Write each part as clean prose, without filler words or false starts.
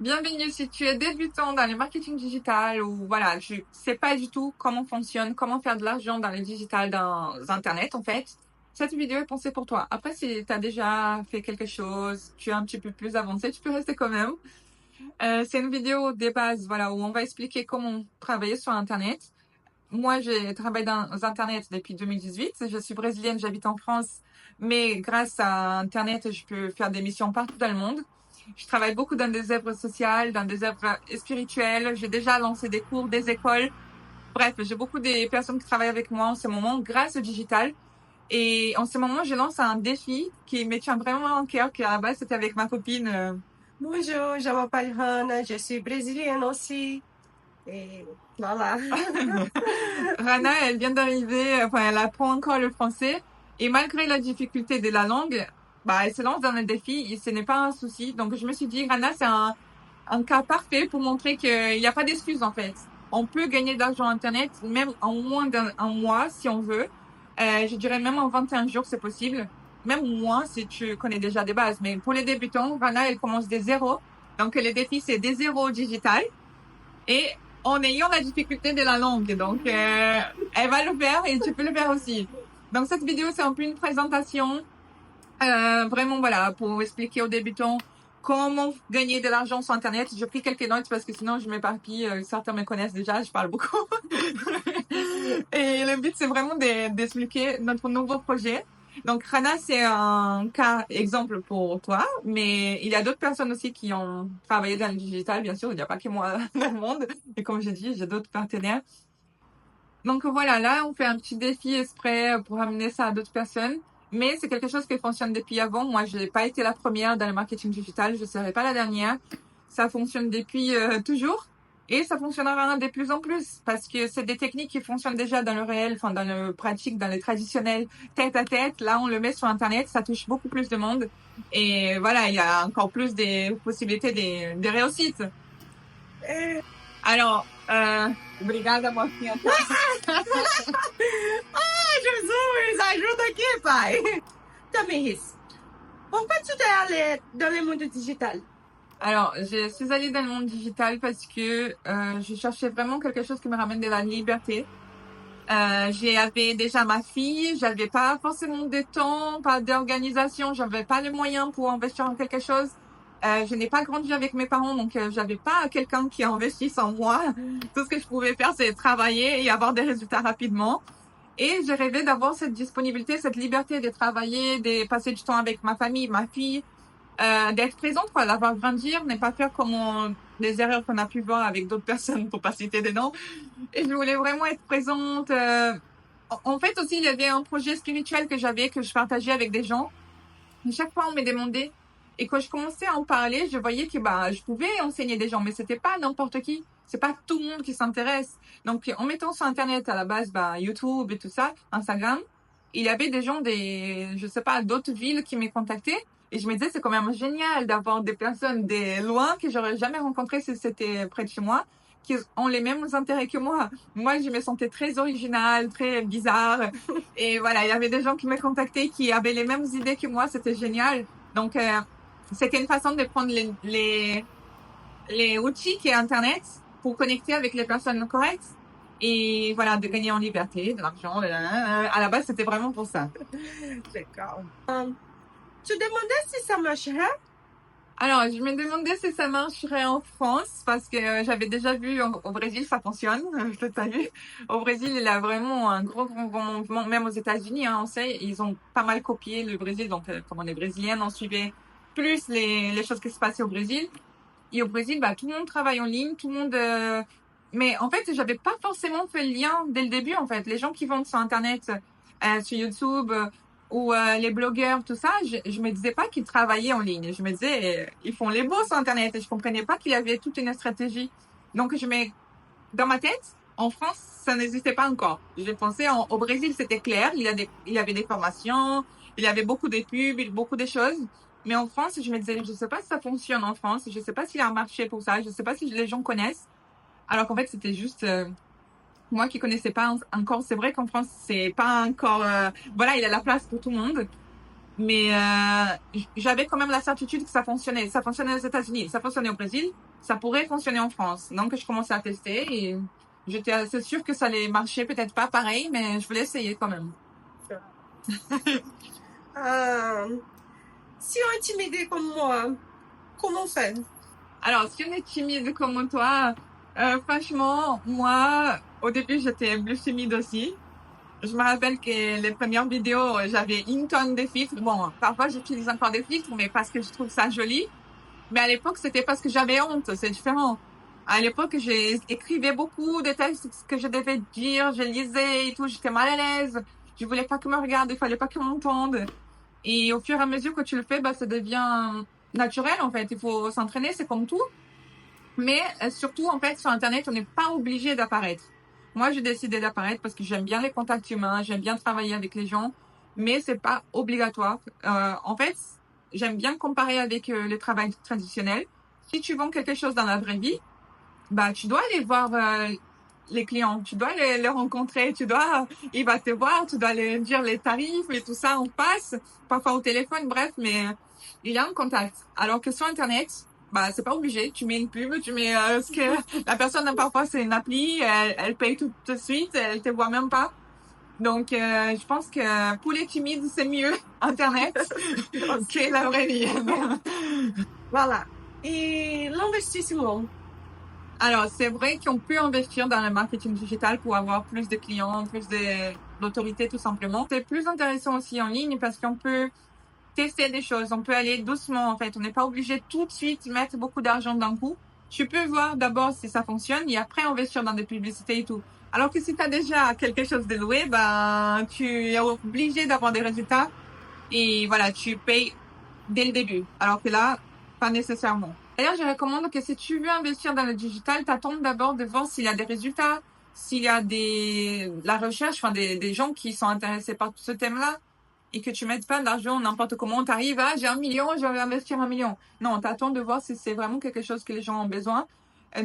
Bienvenue si tu es débutant dans le marketing digital ou voilà, tu sais pas du tout comment fonctionne, comment faire de l'argent dans le digital, dans Internet en fait. Cette vidéo est pensée pour toi. Après, si tu as déjà fait quelque chose, tu es un petit peu plus avancé, tu peux rester quand même. C'est une vidéo des bases, voilà, où on va expliquer comment travailler sur Internet. Moi, j'ai travaillé dans Internet depuis 2018. Je suis brésilienne, j'habite en France, mais grâce à Internet, je peux faire des missions partout dans le monde. Je travaille beaucoup dans des œuvres sociales, dans des œuvres spirituelles. J'ai déjà lancé des cours, des écoles. Bref, j'ai beaucoup de personnes qui travaillent avec moi en ce moment grâce au digital. Et en ce moment, je lance un défi qui me tient vraiment en cœur, qui à la base, c'était avec ma copine. Bonjour, je m'appelle Hannah, je suis brésilienne aussi. Et voilà. Rana, elle vient d'arriver, enfin, elle apprend encore le français. Et malgré la difficulté de la langue, bah, elle se lance dans le défi et ce n'est pas un souci. Donc, je me suis dit, Rana, c'est un cas parfait pour montrer qu'il n'y a pas d'excuse, en fait. On peut gagner de l'argent Internet, même en moins d'un mois, si on veut. Je dirais même en 21 jours, c'est possible. Même moins, si tu connais déjà des bases. Mais pour les débutants, Rana, elle commence des zéros. Donc, le défi, c'est des zéros digital. Et en ayant la difficulté de la langue. Donc, elle va le faire et tu peux le faire aussi. Donc, cette vidéo, c'est un peu une présentation, vraiment, voilà, pour expliquer aux débutants comment gagner de l'argent sur Internet. J'ai pris quelques notes parce que sinon, je m'éparpille. Certains me connaissent déjà, je parle beaucoup. Et le but, c'est vraiment d'expliquer notre nouveau projet. Donc, Rana, c'est un cas exemple pour toi, mais il y a d'autres personnes aussi qui ont travaillé dans le digital, bien sûr. Il n'y a pas que moi dans le monde. Et comme j'ai dit, j'ai d'autres partenaires. Donc voilà, là, on fait un petit défi exprès pour amener ça à d'autres personnes. Mais c'est quelque chose qui fonctionne depuis avant. Moi, je n'ai pas été la première dans le marketing digital. Je ne serai pas la dernière. Ça fonctionne depuis toujours. Et ça fonctionnera de plus en plus parce que c'est des techniques qui fonctionnent déjà dans le réel, enfin dans le pratique, dans le traditionnel, tête à tête. Là, on le met sur Internet, ça touche beaucoup plus de monde. Et voilà, il y a encore plus des possibilités de réussite. Alors, obrigada, mocinha. Jesus, ajuda aqui, pai. Tamiris, pourquoi tu t'es allée dans le monde digital? Alors, je suis allée dans le monde digital parce que je cherchais vraiment quelque chose qui me ramène de la liberté. J'avais déjà ma fille, j'avais pas forcément de temps, pas d'organisation, j'avais pas les moyens pour investir en quelque chose. Je n'ai pas grandi avec mes parents, donc j'avais pas quelqu'un qui investisse en moi. Tout ce que je pouvais faire, c'est travailler et avoir des résultats rapidement. Et j'ai rêvé d'avoir cette disponibilité, cette liberté de travailler, de passer du temps avec ma famille, ma fille, d'être présente, quoi, d'avoir grandir, ne pas faire comme des erreurs qu'on a pu voir avec d'autres personnes, pour pas citer des noms. Et je voulais vraiment être présente. En fait aussi, il y avait un projet spirituel que j'avais, que je partageais avec des gens. Et chaque fois, on me demandait. Et quand je commençais à en parler, je voyais que bah, je pouvais enseigner des gens, mais c'était pas n'importe qui. C'est pas tout le monde qui s'intéresse. Donc, en mettant sur Internet à la base, bah, YouTube et tout ça, Instagram, il y avait des gens je sais pas, d'autres villes qui me contactaient. Et je me disais, c'est quand même génial d'avoir des personnes des loin que j'aurais jamais rencontrées si c'était près de chez moi, qui ont les mêmes intérêts que moi. Moi, je me sentais très originale, très bizarre. Et voilà, il y avait des gens qui me contactaient qui avaient les mêmes idées que moi. C'était génial. Donc, c'était une façon de prendre les outils qui est Internet pour connecter avec les personnes correctes et voilà, de gagner en liberté, de l'argent. À la base, c'était vraiment pour ça. D'accord. Tu demandais si ça marcherait? Alors, je me demandais si ça marcherait en France parce que j'avais déjà vu au Brésil, ça fonctionne. Je l'ai pas vu. Au Brésil, il y a vraiment un gros mouvement, même aux États-Unis, hein, on sait, ils ont pas mal copié le Brésil. Donc, comme on est brésilienne, on suivait plus les choses qui se passaient au Brésil. Et au Brésil, bah, tout le monde travaille en ligne, tout le monde. Mais en fait, j'avais pas forcément fait le lien dès le début. En fait, les gens qui vont sur Internet, sur YouTube ou les blogueurs, tout ça, je me disais pas qu'ils travaillaient en ligne. Je me disais, ils font les beaux sur Internet. Et je comprenais pas qu'il y avait toute une stratégie. Donc, dans ma tête, en France, ça n'existait pas encore. J'ai pensé au Brésil, c'était clair. Il y avait des formations, il y avait beaucoup de pubs, beaucoup de choses. Mais en France, je me disais, je sais pas si ça fonctionne en France. Je sais pas s'il y a un marché pour ça. Je sais pas si les gens connaissent. Alors qu'en fait, c'était juste moi qui connaissais pas encore. C'est vrai qu'en France, c'est pas encore. Voilà, il y a la place pour tout le monde. Mais j'avais quand même la certitude que ça fonctionnait. Ça fonctionnait aux États-Unis, ça fonctionnait au Brésil, ça pourrait fonctionner en France. Donc je commençais à tester et j'étais assez sûre que ça allait marcher, peut-être pas pareil, mais je voulais essayer quand même. Si on est timide comme moi, comment on fait? Alors, si on est timide comme toi, franchement, moi, au début, j'étais plus timide aussi. Je me rappelle que les premières vidéos, j'avais une tonne de filtres. Bon, parfois, j'utilise encore des filtres, mais parce que je trouve ça joli. Mais à l'époque, c'était parce que j'avais honte. C'est différent. À l'époque, j'écrivais beaucoup de textes que je devais dire, je lisais et tout. J'étais mal à l'aise. Je voulais pas qu'on me regarde, il fallait pas qu'on m'entende. Et au fur et à mesure que tu le fais, bah, ça devient naturel, en fait. Il faut s'entraîner, c'est comme tout. Mais surtout, en fait, sur Internet, on n'est pas obligé d'apparaître. Moi, j'ai décidé d'apparaître parce que j'aime bien les contacts humains, j'aime bien travailler avec les gens, mais c'est pas obligatoire. En fait, j'aime bien comparer avec le travail traditionnel. Si tu vends quelque chose dans la vraie vie, bah, tu dois aller voir les clients, tu dois les rencontrer, il va te voir, tu dois lui dire les tarifs et tout ça, on passe, parfois au téléphone, bref, mais il y a un contact. Alors que sur Internet, bah, c'est pas obligé, tu mets une pub, tu mets ce que la personne, parfois, c'est une appli, elle paye tout de suite, elle te voit même pas. Donc, je pense que pour les timides, c'est mieux Internet que la vraie vie. Voilà. Et l'investissement. Alors, c'est vrai qu'on peut investir dans le marketing digital pour avoir plus de clients, d'autorité tout simplement. C'est plus intéressant aussi en ligne parce qu'on peut tester des choses, on peut aller doucement en fait. On n'est pas obligé tout de suite mettre beaucoup d'argent d'un coup. Tu peux voir d'abord si ça fonctionne et après investir dans des publicités et tout. Alors que si tu as déjà quelque chose de loué, ben, tu es obligé d'avoir des résultats et voilà, tu payes dès le début. Alors que là, pas nécessairement. D'ailleurs, je recommande que si tu veux investir dans le digital, t'attends d'abord de voir s'il y a des résultats, s'il y a la recherche, enfin, des gens qui sont intéressés par ce thème-là, et que tu mettes pas d'argent n'importe comment, t'arrives, j'ai 1 million, je vais investir 1 million. Non, t'attends de voir si c'est vraiment quelque chose que les gens ont besoin.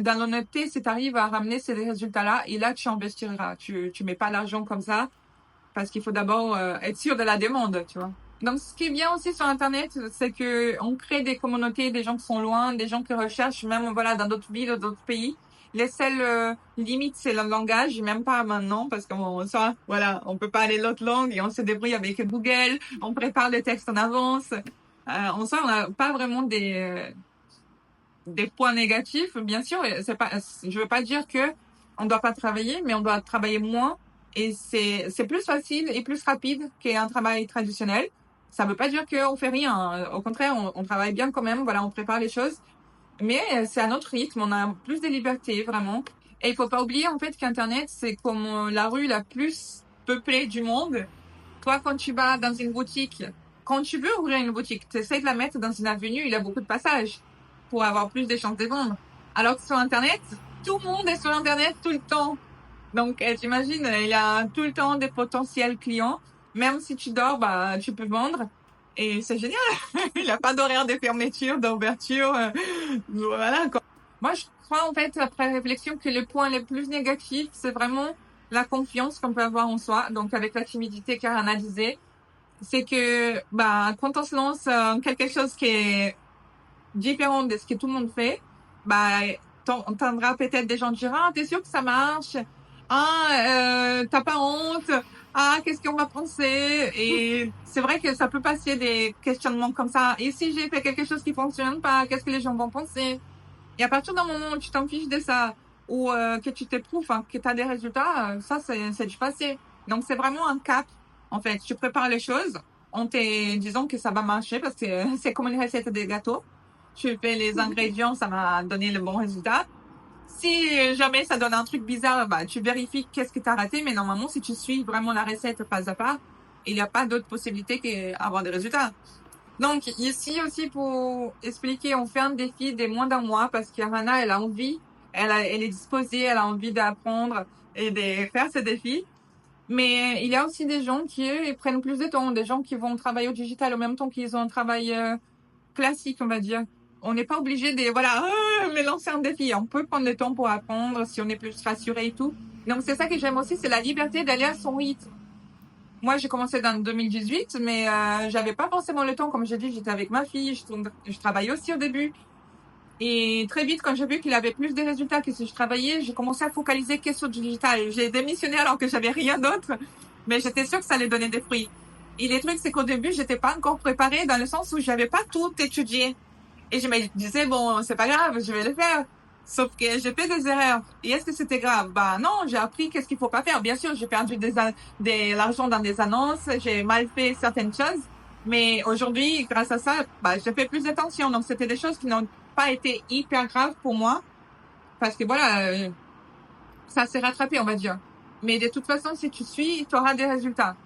Dans l'honnêteté, si t'arrives à ramener ces résultats-là, et là, tu investiras. Tu mets pas l'argent comme ça, parce qu'il faut d'abord être sûr de la demande, tu vois. Donc, ce qui est bien aussi sur Internet, c'est que on crée des communautés, des gens qui sont loin, des gens qui recherchent, même voilà, dans d'autres villes, d'autres pays. Les seules limites, c'est le langage, même pas maintenant, parce qu'on sort, voilà, on peut pas aller l'autre langue et on se débrouille avec Google, on prépare le texte en avance. On sort, on n'a pas vraiment des points négatifs, bien sûr. C'est pas, je veux pas dire que on doit pas travailler, mais on doit travailler moins et c'est plus facile et plus rapide qu'un travail traditionnel. Ça veut pas dire qu'on fait rien. Au contraire, on travaille bien quand même. Voilà, on prépare les choses. Mais c'est à notre rythme. On a plus de liberté, vraiment. Et il faut pas oublier, en fait, qu'Internet, c'est comme la rue la plus peuplée du monde. Toi, quand tu vas dans une boutique, quand tu veux ouvrir une boutique, tu essaies de la mettre dans une avenue, il y a beaucoup de passages pour avoir plus de chances de vendre. Alors que sur Internet, tout le monde est sur Internet tout le temps. Donc, t'imagines, il y a tout le temps des potentiels clients. Même si tu dors, bah, tu peux vendre. Et c'est génial. Il n'y a pas d'horaire de fermeture, d'ouverture. Voilà, quoi. Moi, je crois, en fait, après réflexion, que le point le plus négatif, c'est vraiment la confiance qu'on peut avoir en soi. Donc, avec la timidité qu'Arana disait, c'est que, bah, quand on se lance quelque chose qui est différent de ce que tout le monde fait, bah, t'entendras peut-être des gens dire, ah, t'es sûr que ça marche? Ah, t'as pas honte? Ah, qu'est-ce qu'on va penser? Et c'est vrai que ça peut passer des questionnements comme ça. Et si j'ai fait quelque chose qui fonctionne pas, qu'est-ce que les gens vont penser? Et à partir d'un moment où tu t'en fiches de ça, ou que tu t'éprouves, hein, que tu as des résultats, ça, c'est du passé. Donc, c'est vraiment un cap. En fait, tu prépares les choses en te disant que ça va marcher parce que c'est comme une recette de gâteau. Tu fais les ingrédients, ça va donner le bon résultat. Si jamais ça donne un truc bizarre, bah, tu vérifies qu'est-ce que tu as raté. Mais normalement, si tu suis vraiment la recette pas à pas, il n'y a pas d'autre possibilité qu'avoir des résultats. Donc, ici aussi, pour expliquer, on fait un défi des moins d'un mois parce qu'Arana, elle a envie, elle est disposée, elle a envie d'apprendre et de faire ce défi. Mais il y a aussi des gens qui, eux, ils prennent plus de temps, des gens qui vont travailler au digital au même temps qu'ils ont un travail classique, on va dire. On n'est pas obligé de, voilà, mais lancer un défi. On peut prendre le temps pour apprendre si on est plus rassuré et tout. Donc, c'est ça que j'aime aussi, c'est la liberté d'aller à son rythme. moi, j'ai commencé dans 2018, mais j'avais pas forcément le temps. Comme j'ai dit, j'étais avec ma fille, je travaillais aussi au début. Et très vite, quand j'ai vu qu'il avait plus de résultats que si je travaillais, j'ai commencé à focaliser que sur le digital. J'ai démissionné alors que j'avais rien d'autre, mais j'étais sûre que ça allait donner des fruits. Et le truc, c'est qu'au début, j'étais pas encore préparée dans le sens où j'avais pas tout étudié. Et je me disais, bon, c'est pas grave, je vais le faire. Sauf que j'ai fait des erreurs. Et est-ce que c'était grave? Bah non, j'ai appris qu'est-ce qu'il faut pas faire. Bien sûr, j'ai perdu de l'argent dans des annonces, j'ai mal fait certaines choses. Mais aujourd'hui, grâce à ça, bah, j'ai fait plus d'attention. Donc, c'était des choses qui n'ont pas été hyper graves pour moi. Parce que voilà, ça s'est rattrapé, on va dire. Mais de toute façon, si tu suis, tu auras des résultats.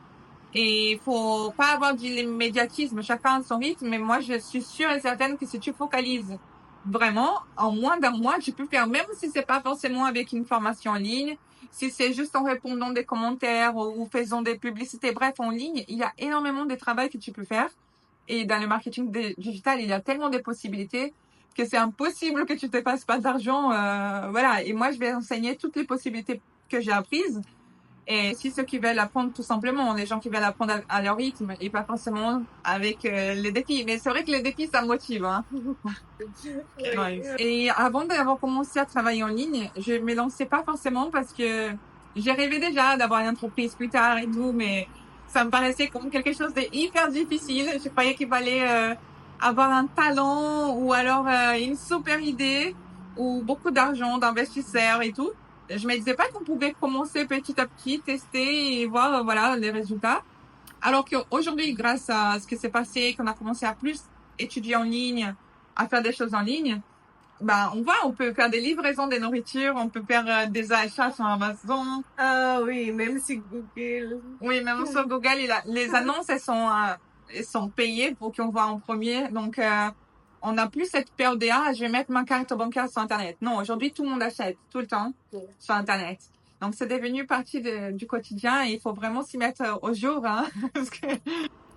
Et il faut pas avoir de l'immédiatisme, chacun a son rythme, mais moi, je suis sûre et certaine que si tu focalises vraiment, en moins d'un mois, tu peux faire, même si c'est pas forcément avec une formation en ligne, si c'est juste en répondant des commentaires ou faisant des publicités, bref, en ligne, il y a énormément de travail que tu peux faire. Et dans le marketing digital, il y a tellement de possibilités que c'est impossible que tu te fasses pas d'argent, voilà. Et moi, je vais enseigner toutes les possibilités que j'ai apprises. Et si ceux qui veulent apprendre tout simplement, les gens qui veulent apprendre à leur rythme et pas forcément avec les défis. Mais c'est vrai que les défis, ça motive. Hein. Ouais. Et avant d'avoir commencé à travailler en ligne, je me lançais pas forcément parce que j'ai rêvé déjà d'avoir une entreprise plus tard et tout, mais ça me paraissait comme quelque chose de hyper difficile. Je croyais qu'il fallait avoir un talent ou alors une super idée ou beaucoup d'argent d'investisseurs et tout. Je me disais pas qu'on pouvait commencer petit à petit, tester et voir voilà les résultats. Alors qu'aujourd'hui, grâce à ce qui s'est passé, qu'on a commencé à plus étudier en ligne, à faire des choses en ligne, bah on peut faire des livraisons de nourriture, on peut faire des achats sur Amazon. Ah oui, même sur Google. Oui, même sur Google, les annonces elles sont payées pour qu'on voit en premier. Donc on n'a plus cette peur de je vais mettre ma carte bancaire sur Internet. Non, aujourd'hui tout le monde achète tout le temps sur Internet. Donc c'est devenu partie du quotidien et il faut vraiment s'y mettre au jour, hein, parce que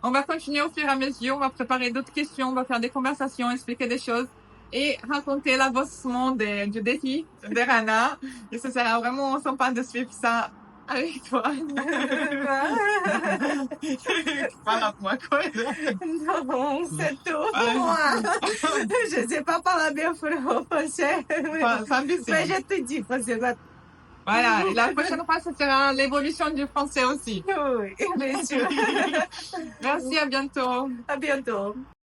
on va continuer au fur et à mesure, on va préparer d'autres questions, on va faire des conversations, expliquer des choses et raconter l'avancement du défi de Rana. Et ce sera vraiment sympa de suivre ça avec toi. Parle à moi, quoi. Non, c'est tout pour moi. Je sais pas parler bien français. Mais je te dis français. Voilà, et la prochaine fois, ce sera l'évolution du français aussi. Oui, bien sûr. Merci, à bientôt. À bientôt.